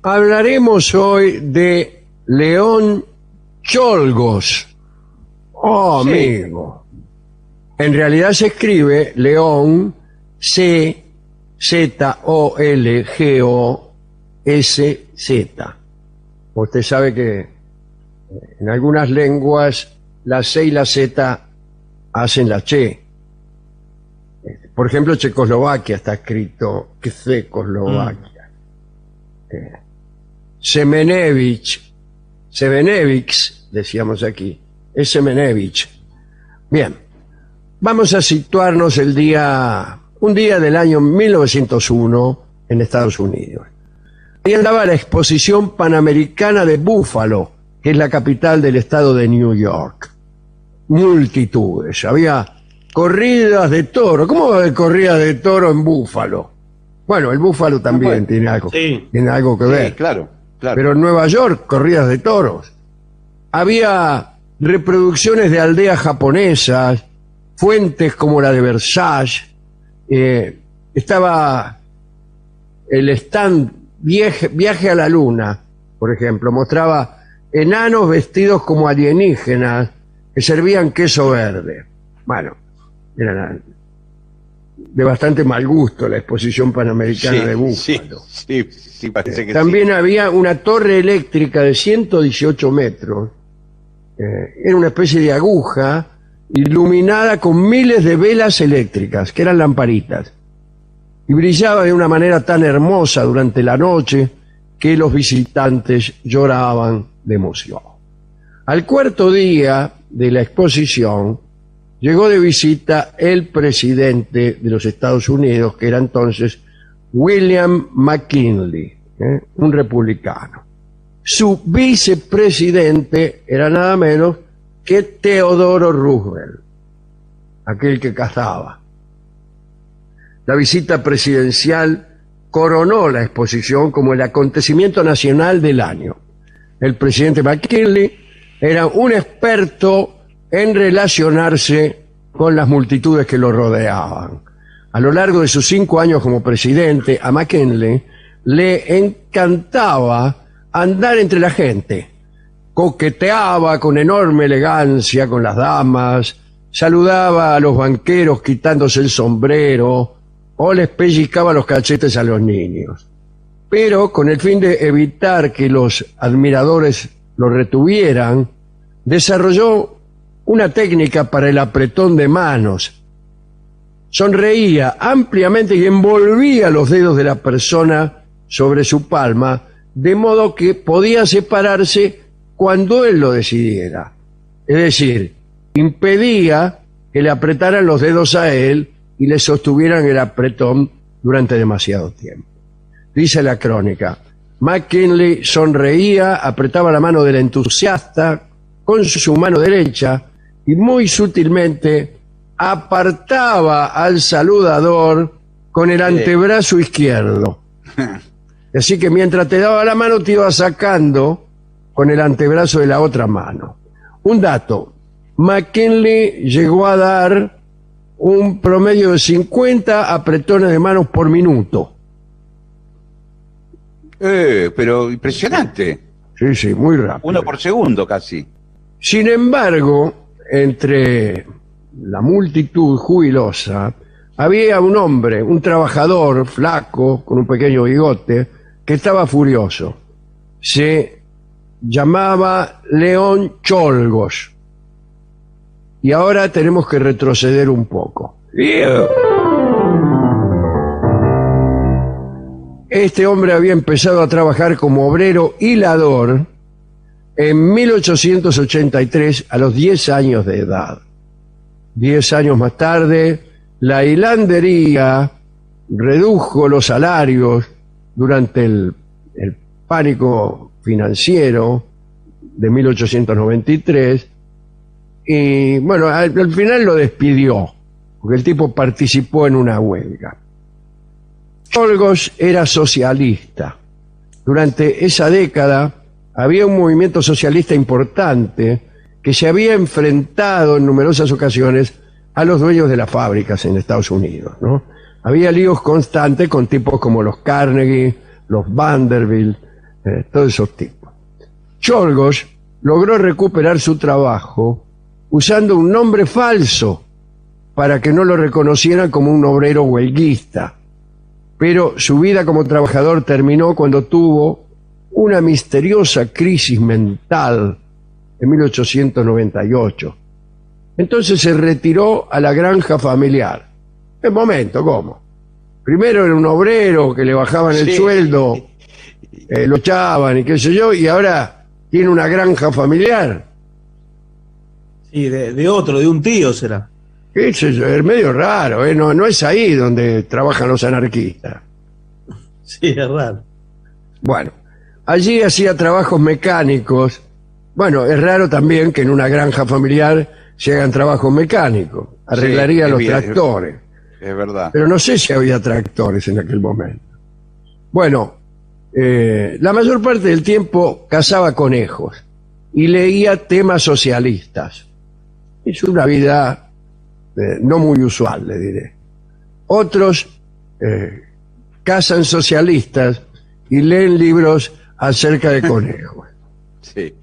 Hablaremos hoy de León Czolgosz. Oh, Sí. amigo. En realidad se escribe León Czolgosz. Usted sabe que en algunas lenguas la C y la Z hacen la Che. Por ejemplo, Checoslovaquia está escrito Czechoslovaquia. Semenevich, decíamos aquí, es Semenevich. Bien, vamos a situarnos un día del año 1901 en Estados Unidos. Ahí andaba la Exposición Panamericana de Buffalo, que es la capital del estado de New York. Multitudes, había corridas de toro. ¿Cómo va a haber corridas de toro en Búfalo? Bueno, el búfalo también Bueno, tiene algo que Sí, ver. claro. Pero en Nueva York, corridas de toros. Había reproducciones de aldeas japonesas, fuentes como la de Versailles. Estaba el stand Viaje a la Luna, por ejemplo. Mostraba enanos vestidos como alienígenas que servían queso verde. Bueno, era de bastante mal gusto la Exposición Panamericana de Búfalo. Sí, parece que También había una torre eléctrica de 118 metros. Era una especie de aguja iluminada con miles de velas eléctricas, que eran lamparitas. Y brillaba de una manera tan hermosa durante la noche que los visitantes lloraban de emoción. Al cuarto día de la exposición, llegó de visita el presidente de los Estados Unidos, que era entonces William McKinley, un republicano. Su vicepresidente era nada menos que Teodoro Roosevelt, aquel que cazaba. La visita presidencial coronó la exposición como el acontecimiento nacional del año. El presidente McKinley era un experto en relacionarse con las multitudes que lo rodeaban. A lo largo de sus 5 años como presidente, a McKinley le encantaba andar entre la gente. Coqueteaba con enorme elegancia con las damas, saludaba a los banqueros quitándose el sombrero o les pellizcaba los cachetes a los niños. Pero con el fin de evitar que los admiradores lo retuvieran, desarrolló una técnica para el apretón de manos. Sonreía ampliamente y envolvía los dedos de la persona sobre su palma, de modo que podía separarse cuando él lo decidiera. Es decir, impedía que le apretaran los dedos a él y le sostuvieran el apretón durante demasiado tiempo. Dice la crónica, McKinley sonreía, apretaba la mano del entusiasta con su mano derecha y muy sutilmente apartaba al saludador con el antebrazo izquierdo. Así que mientras te daba la mano te iba sacando con el antebrazo de la otra mano. Un dato, McKinley llegó a dar un promedio de 50 apretones de manos por minuto. Pero impresionante. Sí, muy rápido. 1 por segundo casi. Sin embargo, entre la multitud jubilosa, había un hombre, un trabajador flaco, con un pequeño bigote, que estaba furioso. Se llamaba León Czolgosz. Y ahora tenemos que retroceder un poco. Este hombre había empezado a trabajar como obrero hilador en 1883 a los 10 años de edad. 10 años más tarde, la hilandería redujo los salarios durante el pánico financiero de 1893 y, bueno, al final lo despidió, porque el tipo participó en una huelga. Czolgosz era socialista. Durante esa década había un movimiento socialista importante que se había enfrentado en numerosas ocasiones a los dueños de las fábricas en Estados Unidos, ¿no? Había líos constantes con tipos como los Carnegie, los Vanderbilt, todos esos tipos. Czolgosz logró recuperar su trabajo usando un nombre falso para que no lo reconocieran como un obrero huelguista. Pero su vida como trabajador terminó cuando tuvo una misteriosa crisis mental en 1898. Entonces se retiró a la granja familiar. En momento, ¿cómo? Primero era un obrero que le bajaban el sueldo, lo echaban y qué sé yo, y ahora tiene una granja familiar. Sí, de otro, de un tío será. ¿Qué sé yo? Es medio raro, ¿eh? No es ahí donde trabajan los anarquistas. Sí, es raro. Bueno, allí hacía trabajos mecánicos. Bueno, es raro también que en una granja familiar se hagan trabajos mecánicos. Arreglaría Sí, los bien, tractores. Es verdad. Pero no sé si había tractores en aquel momento. Bueno, la mayor parte del tiempo cazaba conejos y leía temas socialistas. Es una vida no muy usual, le diré. Otros cazan socialistas y leen libros acerca de conejos. Sí.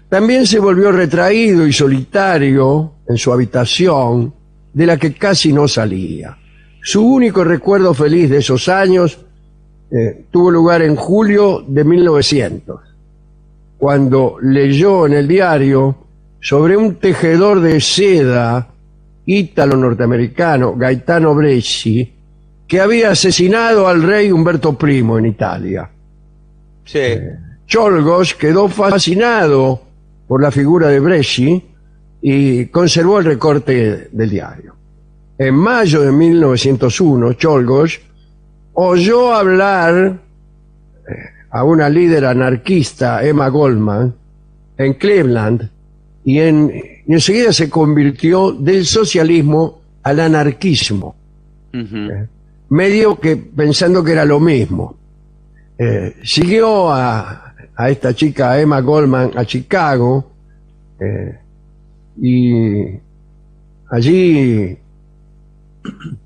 También se volvió retraído y solitario en su habitación, de la que casi no salía. Su único recuerdo feliz de esos años tuvo lugar en julio de 1900, cuando leyó en el diario sobre un tejedor de seda ítalo-norteamericano, Gaetano Bresci, que había asesinado al rey Humberto I en Italia. Sí. Czolgosz quedó fascinado por la figura de Bresci y conservó el recorte del diario. En mayo de 1901, Czolgosz oyó hablar a una líder anarquista, Emma Goldman, en Cleveland, y enseguida se convirtió del socialismo al anarquismo, medio que pensando que era lo mismo. Siguió a esta chica Emma Goldman a Chicago, y allí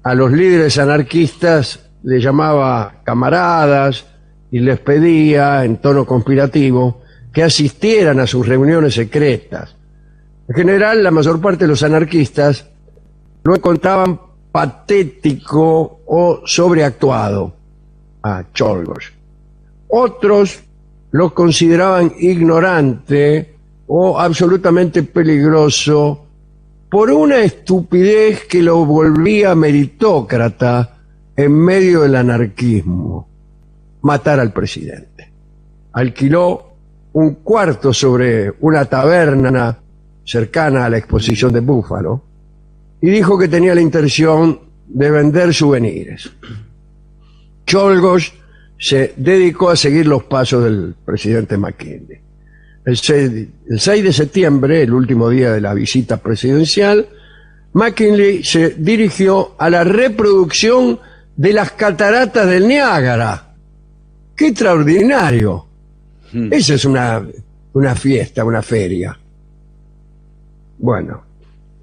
a los líderes anarquistas le llamaba camaradas y les pedía en tono conspirativo que asistieran a sus reuniones secretas. En general, la mayor parte de los anarquistas lo encontraban patético o sobreactuado a Czolgosz. Otros lo consideraban ignorante o absolutamente peligroso por una estupidez que lo volvía meritócrata en medio del anarquismo: matar al presidente. Alquiló un cuarto sobre una taberna cercana a la exposición de Búfalo y dijo que tenía la intención de vender souvenirs. Czolgosz se dedicó a seguir los pasos del presidente McKinley. El 6 de septiembre, el último día de la visita presidencial, McKinley se dirigió a la reproducción de las cataratas del Niágara. ¡Qué extraordinario! Esa es una fiesta, una feria. Bueno,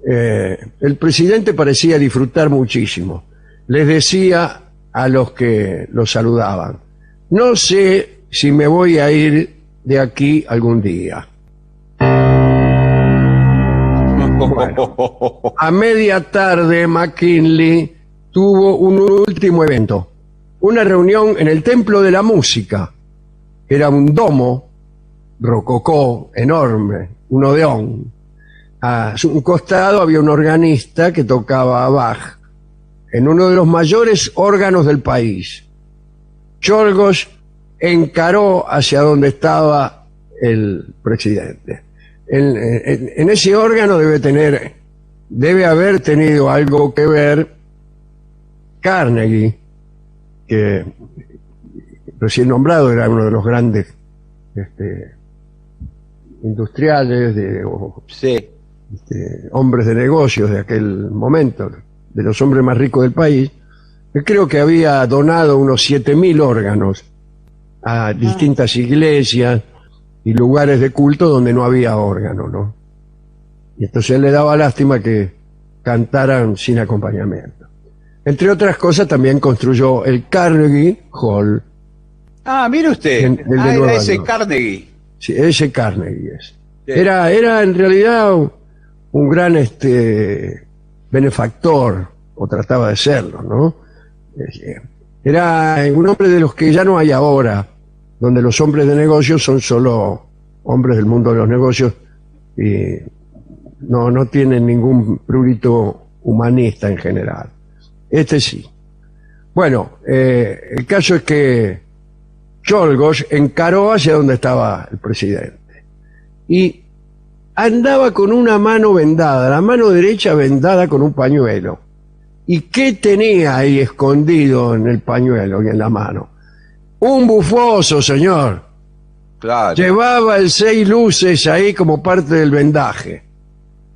el presidente parecía disfrutar muchísimo. Les decía a los que lo saludaban: no sé si me voy a ir de aquí algún día. Bueno, a media tarde McKinley tuvo un último evento, una reunión en el Templo de la Música. Era un domo rococó enorme, un odeón. A un costado había un organista que tocaba Bach en uno de los mayores órganos del país. Czolgosz encaró hacia donde estaba el presidente. En ese órgano debe haber tenido algo que ver Carnegie, que recién nombrado era uno de los grandes industriales Sí. hombres de negocios de aquel momento, de los hombres más ricos del país, que creo que había donado unos 7.000 órganos a distintas iglesias y lugares de culto donde no había órgano, ¿no? Y entonces le daba lástima que cantaran sin acompañamiento. Entre otras cosas, también construyó el Carnegie Hall, Ah, mire usted. El de Era Nueva ese York. Carnegie. Sí, ese Carnegie es. Sí. Era en realidad un gran benefactor, o trataba de serlo, ¿no? Era un hombre de los que ya no hay ahora, donde los hombres de negocios son solo hombres del mundo de los negocios y no tienen ningún prurito humanista en general. Este sí. Bueno, el caso es que Czolgosz encaró hacia donde estaba el presidente y andaba con una mano vendada, la mano derecha vendada con un pañuelo. ¿Y qué tenía ahí escondido en el pañuelo y en la mano? Un bufoso, señor. Claro. Llevaba el 6 luces ahí como parte del vendaje.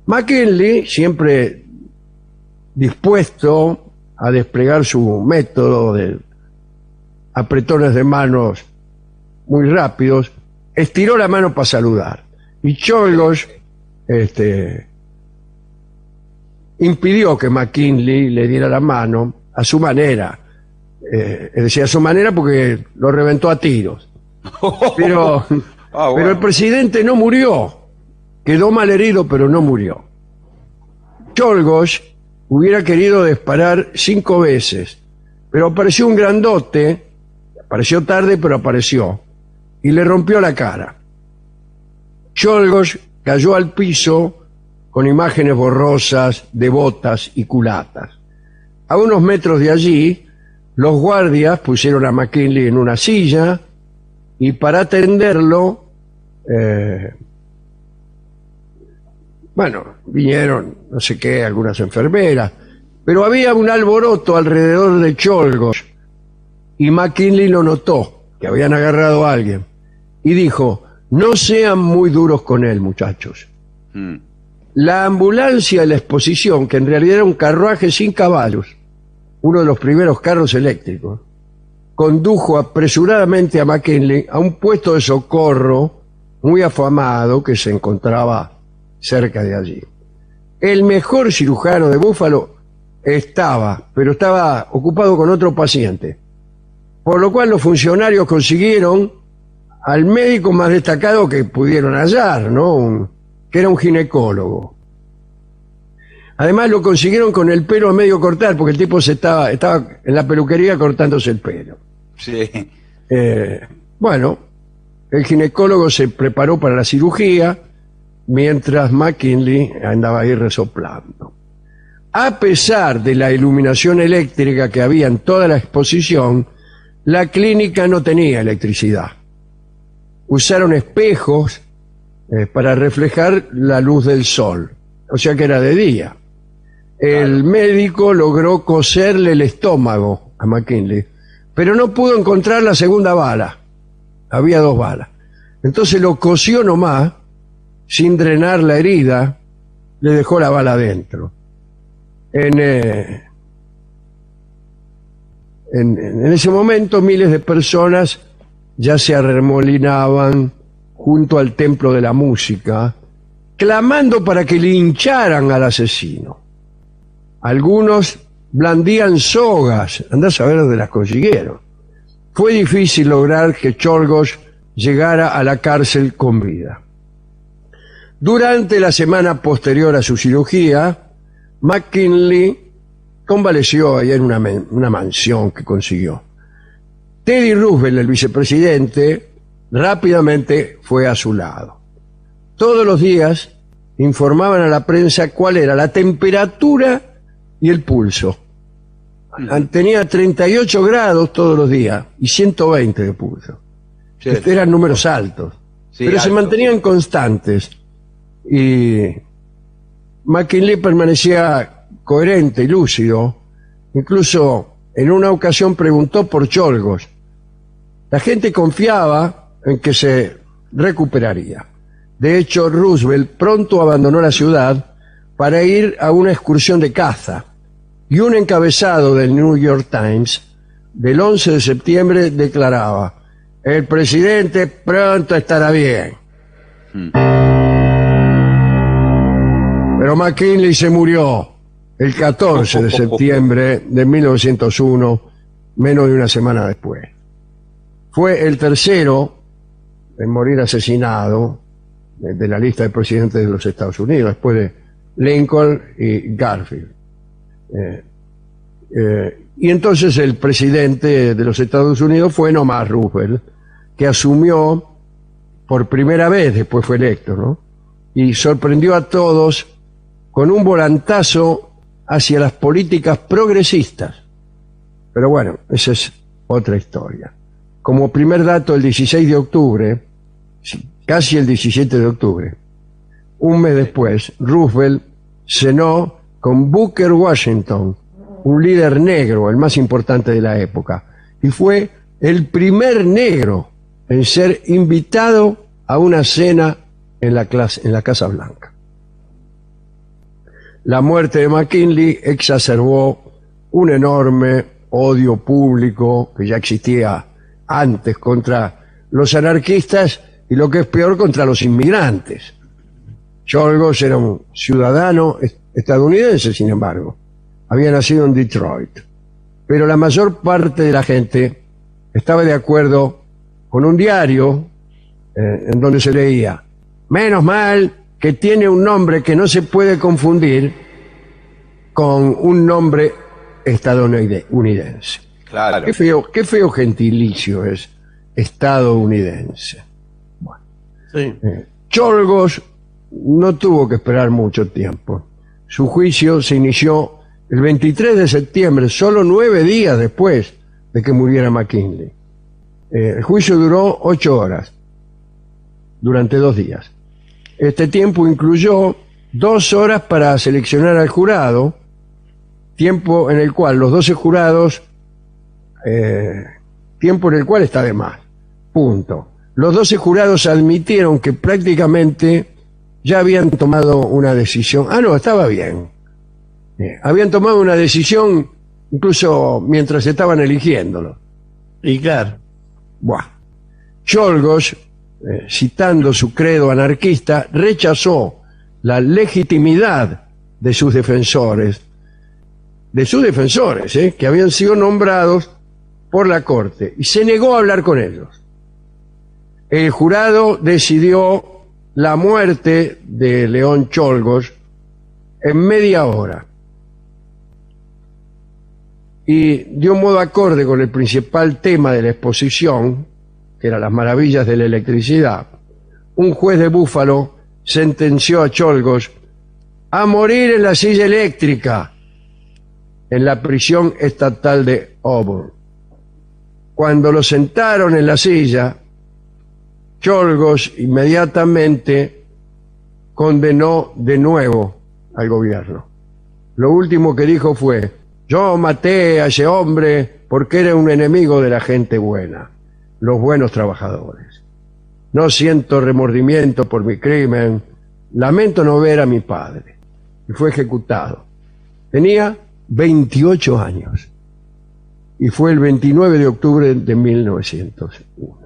McKinley, siempre dispuesto a desplegar su método de apretones de manos muy rápidos, estiró la mano para saludar. Y Czolgosz impidió que McKinley le diera la mano a su manera. Decía a su manera porque lo reventó a tiros. Pero, Bueno. pero el presidente no murió. Quedó malherido, pero no murió. Czolgosz hubiera querido disparar 5 veces, pero apareció un grandote, apareció tarde, pero apareció, y le rompió la cara. Czolgosz cayó al piso con imágenes borrosas de botas y culatas. A unos metros de allí, los guardias pusieron a McKinley en una silla y para atenderlo, vinieron, no sé qué, algunas enfermeras, pero había un alboroto alrededor de Czolgosz y McKinley lo notó, que habían agarrado a alguien, y dijo: no sean muy duros con él, muchachos. La ambulancia de la exposición, que en realidad era un carruaje sin caballos, uno de los primeros carros eléctricos, condujo apresuradamente a McKinley a un puesto de socorro muy afamado que se encontraba cerca de allí. El mejor cirujano de Buffalo estaba ocupado con otro paciente, por lo cual los funcionarios consiguieron al médico más destacado que pudieron hallar, ¿no? Que era un ginecólogo. Además lo consiguieron con el pelo a medio cortar, porque el tipo estaba en la peluquería cortándose el pelo. Sí. Bueno, el ginecólogo se preparó para la cirugía, mientras McKinley andaba ahí resoplando. A pesar de la iluminación eléctrica que había en toda la exposición, la clínica no tenía electricidad. Usaron espejos para reflejar la luz del sol, o sea que era de día. El médico logró coserle el estómago a McKinley, pero no pudo encontrar la segunda bala. Había 2 balas. Entonces lo cosió nomás, sin drenar la herida, le dejó la bala adentro. En ese momento miles de personas ya se arremolinaban junto al templo de la música, clamando para que lincharan al asesino. Algunos blandían sogas, andá a saber dónde las consiguieron. Fue difícil lograr que Czolgosz llegara a la cárcel con vida. Durante la semana posterior a su cirugía, McKinley convaleció allá en una mansión que consiguió. Teddy Roosevelt, el vicepresidente, rápidamente fue a su lado. Todos los días informaban a la prensa cuál era la temperatura y el pulso. Tenía 38 grados todos los días y 120 de pulso. Sí. Eran números altos, Sí, pero se alto. mantenían constantes. Y McKinley permanecía coherente y lúcido. Incluso en una ocasión preguntó por Czolgosz. La gente confiaba en que se recuperaría. De hecho, Roosevelt pronto abandonó la ciudad para ir a una excursión de caza, y un encabezado del New York Times del 11 de septiembre declaraba: el presidente pronto estará bien. Pero McKinley se murió el 14 de septiembre de 1901, menos de una semana después. fue el tercero en morir asesinado de la lista de presidentes de los Estados Unidos, después de Lincoln y Garfield. Y entonces el presidente de los Estados Unidos fue Thomas Roosevelt, que asumió por primera vez, después fue electo, ¿no? Y sorprendió a todos con un volantazo hacia las políticas progresistas. Pero bueno, esa es otra historia. Como primer dato, el 16 de octubre, casi el 17 de octubre, un mes después, Roosevelt cenó con Booker Washington, un líder negro, el más importante de la época, y fue el primer negro en ser invitado a una cena en la Casa Blanca. La muerte de McKinley exacerbó un enorme odio público que ya existía antes contra los anarquistas y, lo que es peor, contra los inmigrantes. Czolgosz era un ciudadano estadounidense, sin embargo. Había nacido en Detroit. Pero la mayor parte de la gente estaba de acuerdo con un diario en donde se leía: menos mal que tiene un nombre que no se puede confundir con un nombre estadounidense. Claro. Qué feo gentilicio es estadounidense. Bueno, Sí. Czolgosz no tuvo que esperar mucho tiempo. Su juicio se inició el 23 de septiembre, solo 9 días después de que muriera McKinley. El juicio duró 8 horas, durante 2 días. Este tiempo incluyó 2 horas para seleccionar al jurado, tiempo en el cual los 12 jurados, tiempo en el cual está de más. Punto. Los 12 jurados admitieron que prácticamente ya habían tomado una decisión. No, estaba bien. Habían tomado una decisión incluso mientras estaban eligiéndolo. Y claro. Buah. Czolgosz, citando su credo anarquista, rechazó la legitimidad de sus defensores, que habían sido nombrados por la corte, y se negó a hablar con ellos. El jurado decidió la muerte de León Czolgosz en media hora. Y de un modo acorde con el principal tema de la exposición, que eran las maravillas de la electricidad, un juez de Búfalo sentenció a Czolgosz a morir en la silla eléctrica en la prisión estatal de Auburn. Cuando lo sentaron en la silla, Czolgosz inmediatamente condenó de nuevo al gobierno. Lo último que dijo fue: yo maté a ese hombre porque era un enemigo de la gente buena, los buenos trabajadores. No siento remordimiento por mi crimen, lamento no ver a mi padre. Y fue ejecutado. Tenía 28 años. Y fue el 29 de octubre de 1901.